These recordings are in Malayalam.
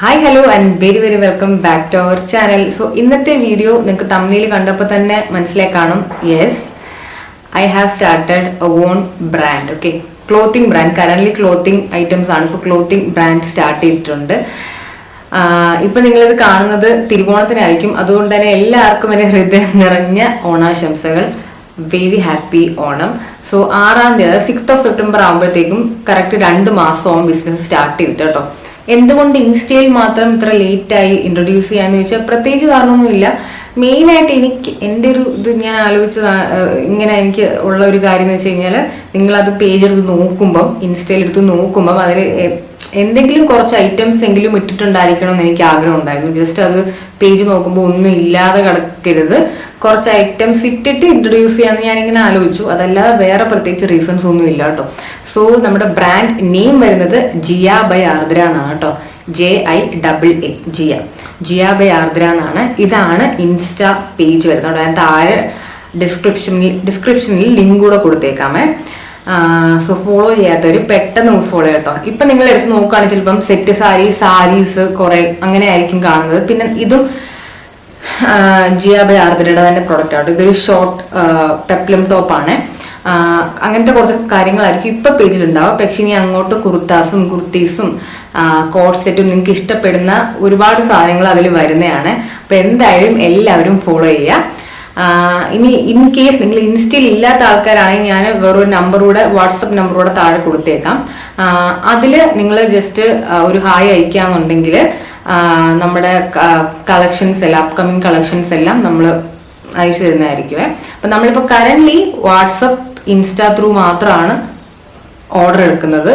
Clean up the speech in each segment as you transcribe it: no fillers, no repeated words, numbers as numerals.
Hi hello and very very welcome back to our channel. So ഇന്നത്തെ വീഡിയോ നിങ്ങൾക്ക് തമ്മിൽ കണ്ടപ്പോൾ തന്നെ മനസ്സിലായി കാണും. Yes, I have started a own brand. Okay, clothing brand. Current clothing items ആണ്. സോ ക്ലോത്തിങ് ബ്രാൻഡ് സ്റ്റാർട്ട് ചെയ്തിട്ടുണ്ട്. ഇപ്പൊ നിങ്ങളിത് കാണുന്നത് തിരുവോണത്തിനായിരിക്കും. അതുകൊണ്ട് തന്നെ എല്ലാവർക്കും എന്റെ ഹൃദയം നിറഞ്ഞ ഓണാശംസകൾ. Very happy Onam. സോ 6-ാം തീയതി 6th സെപ്റ്റംബർ ആകുമ്പോഴത്തേക്കും കറക്റ്റ് 2 മാസവും ബിസിനസ് സ്റ്റാർട്ട് ചെയ്തിട്ട് കേട്ടോ. എന്തുകൊണ്ട് ഇൻസ്റ്റയിൽ മാത്രം ഇത്ര ലേറ്റായി ഇൻട്രൊഡ്യൂസ് ചെയ്യാന്ന് ചോദിച്ചാൽ പ്രത്യേകിച്ച് കാരണമൊന്നുമില്ല. മെയിനായിട്ട് എനിക്ക് എൻ്റെ ഒരു ഇത് ഞാൻ ആലോചിച്ചത് ഇങ്ങനെ എനിക്ക് ഉള്ള ഒരു കാര്യം എന്ന് വെച്ച് കഴിഞ്ഞാൽ, നിങ്ങളത് പേജ് എടുത്ത് നോക്കുമ്പം, ഇൻസ്റ്റയിൽ എടുത്ത് നോക്കുമ്പം അതിൽ എന്തെങ്കിലും കുറച്ച് ഐറ്റംസ് എങ്കിലും ഇട്ടിട്ടുണ്ടായിരിക്കണം എന്ന് എനിക്ക് ആഗ്രഹം ഉണ്ടായിരുന്നു. ജസ്റ്റ് അത് പേജ് നോക്കുമ്പോൾ ഒന്നും ഇല്ലാതെ കിടക്കരുത്, കുറച്ച് ഐറ്റംസ് ഇട്ടിട്ട് ഇൻട്രൊഡ്യൂസ് ചെയ്യാമെന്ന് ഞാനിങ്ങനെ ആലോചിച്ചു. അതല്ലാതെ വേറെ പ്രത്യേകിച്ച് റീസൺസ് ഒന്നും ഇല്ല കേട്ടോ. സോ നമ്മുടെ ബ്രാൻഡ് നെയിം വരുന്നത് ജിയ ബൈ ആർദ്ര എന്നാണ് കേട്ടോ. JIAA ജിയ ബൈ ആർദ്ര എന്നാണ്. ഇതാണ് ഇൻസ്റ്റാ പേജ് വരുന്നത്. ഞാൻ താഴെ ഡിസ്ക്രിപ്ഷനിൽ ലിങ്ക് കൂടെ കൊടുത്തേക്കാമേ. സോ ഫോളോ ചെയ്യാത്തവര് പെട്ടെന്ന് ഫോളോ കേട്ടോ. ഇപ്പൊ നിങ്ങൾ എടുത്ത് നോക്കുകയാണെങ്കിൽ ചിലപ്പം സെറ്റ് സാരീസ് കുറെ അങ്ങനെ ആയിരിക്കും കാണുന്നത്. പിന്നെ ഇതും ജിയ ബൈ ആർദ്രയുടെ തന്നെ പ്രൊഡക്റ്റ് ആട്ടോ. ഇതൊരു ഷോർട്ട് പെപ്ലം ടോപ്പാണ്. അങ്ങനത്തെ കുറച്ച് കാര്യങ്ങളായിരിക്കും ഇപ്പൊ പേജിൽ ഉണ്ടാവുക. പക്ഷെ ഇനി അങ്ങോട്ട് കുർത്താസും കുർത്തീസും കോഡ് സെറ്റും നിങ്ങൾക്ക് ഇഷ്ടപ്പെടുന്ന ഒരുപാട് സാധനങ്ങൾ അതിൽ വരുന്നതാണ്. അപ്പൊ എന്തായാലും എല്ലാവരും ഫോളോ ചെയ്യുക. ഇനി ഇൻ കേസ് നിങ്ങൾ ഇൻസ്റ്റയിൽ ഇല്ലാത്ത ആൾക്കാരാണെങ്കിൽ ഞാൻ വേറൊരു നമ്പറൂടെ, വാട്സപ്പ് നമ്പറൂടെ താഴെ കൊടുത്തേക്കാം. അതിൽ നിങ്ങൾ ജസ്റ്റ് ഒരു ഹായ് അയക്കാന്നുണ്ടെങ്കിൽ നമ്മുടെ കളക്ഷൻസ് എല്ലാം, അപ്കമിങ് കളക്ഷൻസ് എല്ലാം നമ്മൾ അയച്ചു തരുന്നതായിരിക്കുമേ. അപ്പൊ നമ്മളിപ്പോൾ കറന്റ്ലി വാട്സപ്പ് ഇൻസ്റ്റാ ത്രൂ മാത്രമാണ് ഓർഡർ എടുക്കുന്നത്.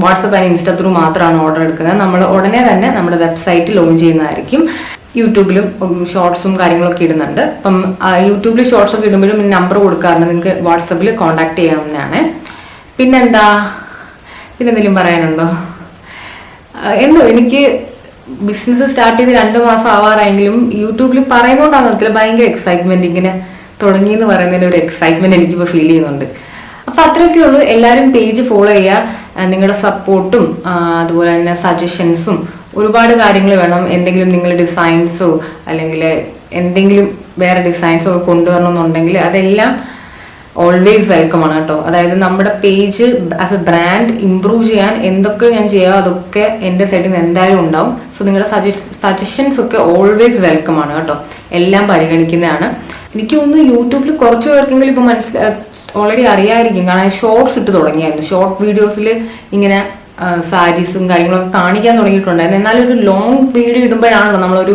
വാട്സപ്പ് ആൻഡ് ഇൻസ്റ്റാ ത്രൂ മാത്രമാണ് ഓർഡർ എടുക്കുന്നത്. നമ്മൾ ഉടനെ തന്നെ നമ്മുടെ വെബ്സൈറ്റ് ലോഞ്ച് ചെയ്യുന്നതായിരിക്കും. യൂട്യൂബിലും ഷോർട്സും കാര്യങ്ങളൊക്കെ ഇടുന്നുണ്ട്. അപ്പം യൂട്യൂബിൽ ഷോർട്സ് ഒക്കെ ഇടുമ്പോഴും നമ്പർ കൊടുക്കാറുണ്ട്, നിങ്ങൾക്ക് വാട്സപ്പിൽ കോൺടാക്ട് ചെയ്യാവുന്നതാണ്. പിന്നെന്താ, എന്തെങ്കിലും പറയാനുണ്ടോ? എനിക്ക് ബിസിനസ് സ്റ്റാർട്ട് ചെയ്ത് 2 മാസം ആവാറായെങ്കിലും യൂട്യൂബിൽ പറയുന്നോണ്ടാണ് അതിൽ ഭയങ്കര എക്സൈറ്റ്മെന്റ്. ഇങ്ങനെ തുടങ്ങിയെന്ന് പറയുന്നതിന്റെ ഒരു എക്സൈറ്റ്മെന്റ് എനിക്കിപ്പോൾ ഫീൽ ചെയ്യുന്നുണ്ട്. അപ്പൊ അത്രയൊക്കെ ഉള്ളൂ. എല്ലാവരും പേജ് ഫോളോ ചെയ്യുക. നിങ്ങളുടെ സപ്പോർട്ടും അതുപോലെ തന്നെ സജഷൻസും ഒരുപാട് കാര്യങ്ങൾ വേണം. എന്തെങ്കിലും നിങ്ങൾ ഡിസൈൻസോ അല്ലെങ്കിൽ എന്തെങ്കിലും വേറെ ഡിസൈൻസോ ഒക്കെ കൊണ്ടുവരണമെന്നുണ്ടെങ്കിൽ അതെല്ലാം ഓൾവേസ് വെൽക്കം ആണ് കേട്ടോ. അതായത് നമ്മുടെ page as A brand improve ചെയ്യാൻ എന്തൊക്കെ ഞാൻ ചെയ്യാം അതൊക്കെ എൻ്റെ സൈഡിൽ നിന്ന് എന്തായാലും ഉണ്ടാവും. സോ നിങ്ങളുടെ സജഷൻസ് ഒക്കെ ഓൾവേസ് വെൽക്കം ആണ് കേട്ടോ. എല്ലാം പരിഗണിക്കുന്നതാണ്. എനിക്ക് തോന്നുന്നു യൂട്യൂബിൽ കുറച്ച് പേർക്കെങ്കിലും ഇപ്പൊ ഓൾറെഡി അറിയാമായിരിക്കും. കാരണം ഷോർട്സ് ഇട്ട് തുടങ്ങിയായിരുന്നു. ഷോർട്ട് വീഡിയോസിൽ ഇങ്ങനെ സാരീസും കാര്യങ്ങളൊക്കെ കാണിക്കാൻ തുടങ്ങിയിട്ടുണ്ടായിരുന്നു. എന്നാലും ഒരു ലോങ് വീഡിയോ ഇടുമ്പോഴാണല്ലോ നമ്മളൊരു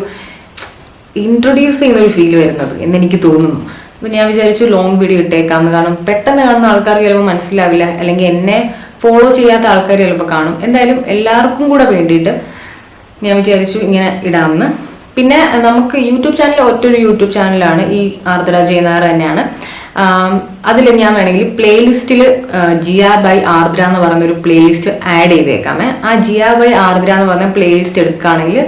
ഇൻട്രൊഡ്യൂസ് ചെയ്യുന്ന ഒരു ഫീൽ വരുന്നത് എന്നെനിക്ക് തോന്നുന്നു. അപ്പൊ ഞാൻ വിചാരിച്ചു ലോങ് വീഡിയോ ഇട്ടേക്കാമെന്ന്. കാരണം പെട്ടെന്ന് കാണുന്ന ആൾക്കാർക്ക് ചിലപ്പോൾ മനസ്സിലാവില്ല, അല്ലെങ്കിൽ എന്നെ ഫോളോ ചെയ്യാത്ത ആൾക്കാർ ചിലപ്പോൾ കാണും. എന്തായാലും എല്ലാവർക്കും കൂടെ വേണ്ടിയിട്ട് ഞാൻ വിചാരിച്ചു ഇങ്ങനെ ഇടാമെന്ന്. പിന്നെ നമുക്ക് യൂട്യൂബ് ചാനൽ ഒറ്റൊരു യൂട്യൂബ് ചാനലാണ്, ഈ ആർദ്ര ജയനാർ തന്നെയാണ്. അതിൽ ഞാൻ വേണമെങ്കിൽ പ്ലേലിസ്റ്റിൽ ജിയ ബൈ ആർദ്ര എന്ന് പറയുന്ന ഒരു പ്ലേലിസ്റ്റ് ആഡ് ചെയ്തേക്കാമേ. ആ ജിയ ബൈ ആർദ്ര എന്ന് പറഞ്ഞ പ്ലേലിസ്റ്റ് എടുക്കുകയാണെങ്കിൽ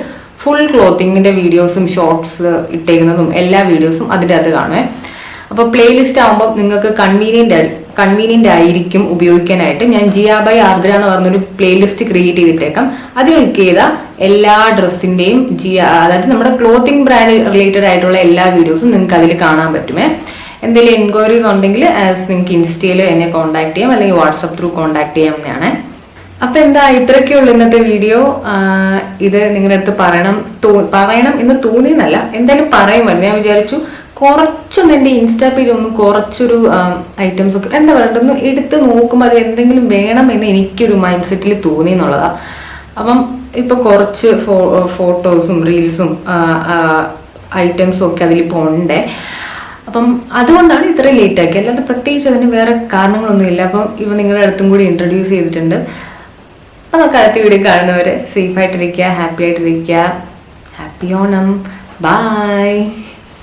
ഫുൾ ക്ലോത്തിങ്ങിന്റെ വീഡിയോസും ഷോർട്സ് ഇട്ടേക്കുന്നതും എല്ലാ വീഡിയോസും അതിൻ്റെ അകത്ത് കാണുമേ. അപ്പോൾ പ്ലേലിസ്റ്റ് ആകുമ്പോൾ നിങ്ങൾക്ക് കൺവീനിയന്റ് ആയിരിക്കും ഉപയോഗിക്കാനായിട്ട്. ഞാൻ ജിയ ബൈ ആർദ്ര എന്ന് പറഞ്ഞൊരു പ്ലേലിസ്റ്റ് ക്രിയേറ്റ് ചെയ്തിട്ടേക്കാം. അതിൽ ക്ലിക്ക് ചെയ്ത എല്ലാ ഡ്രസ്സിന്റെയും അതായത് നമ്മുടെ ക്ലോത്തിങ് ബ്രാൻഡ് റിലേറ്റഡ് ആയിട്ടുള്ള എല്ലാ വീഡിയോസും നിങ്ങൾക്ക് അതിൽ കാണാൻ പറ്റുമേ. എന്തെങ്കിലും എൻക്വയറീസ് ഉണ്ടെങ്കിൽ നിങ്ങൾക്ക് ഇൻസ്റ്റയിൽ എന്നെ കോൺടാക്ട് ചെയ്യാം, അല്ലെങ്കിൽ വാട്സപ്പ് ത്രൂ കോൺടാക്ട് ചെയ്യാവുന്നതാണ്. അപ്പൊ എന്താ, ഇത്രയൊക്കെ ഉള്ളൂ ഇന്നത്തെ വീഡിയോ. ഇത് നിങ്ങളുടെ അടുത്ത് പറയണം എന്ന് തോന്നിയെന്നല്ല, എന്തായാലും പറയുമല്ലോ. ഞാൻ വിചാരിച്ചു കുറച്ചൊന്ന് എൻ്റെ ഇൻസ്റ്റാ പേജ് ഒന്ന് കുറച്ചൊരു ഐറ്റംസ് ഒക്കെ എന്താ പറയുക ഒന്ന് എടുത്ത് നോക്കുമ്പോൾ അത് എന്തെങ്കിലും വേണം എന്ന് എനിക്കൊരു മൈൻഡ് സെറ്റിൽ തോന്നി എന്നുള്ളതാ. അപ്പം ഇപ്പൊ കുറച്ച് ഫോട്ടോസും റീൽസും ഐറ്റംസും ഒക്കെ അതിലിപ്പോൾ ഉണ്ട്. അപ്പം അതുകൊണ്ടാണ് ഇത്ര ലേറ്റ് ആക്കി, അല്ലാതെ പ്രത്യേകിച്ച് അതിന് വേറെ കാരണങ്ങളൊന്നുമില്ല. അപ്പം ഇവ നിങ്ങളുടെ അടുത്തും കൂടി ഇൻട്രൊഡ്യൂസ് ചെയ്തിട്ടുണ്ട്. അതൊക്കെ അടുത്ത വീഡിയോ കാണുന്നവരെ സേഫ് ആയിട്ടിരിക്കുക, ഹാപ്പി ആയിട്ടിരിക്കുക. ഹാപ്പി ഓണം. ബൈ.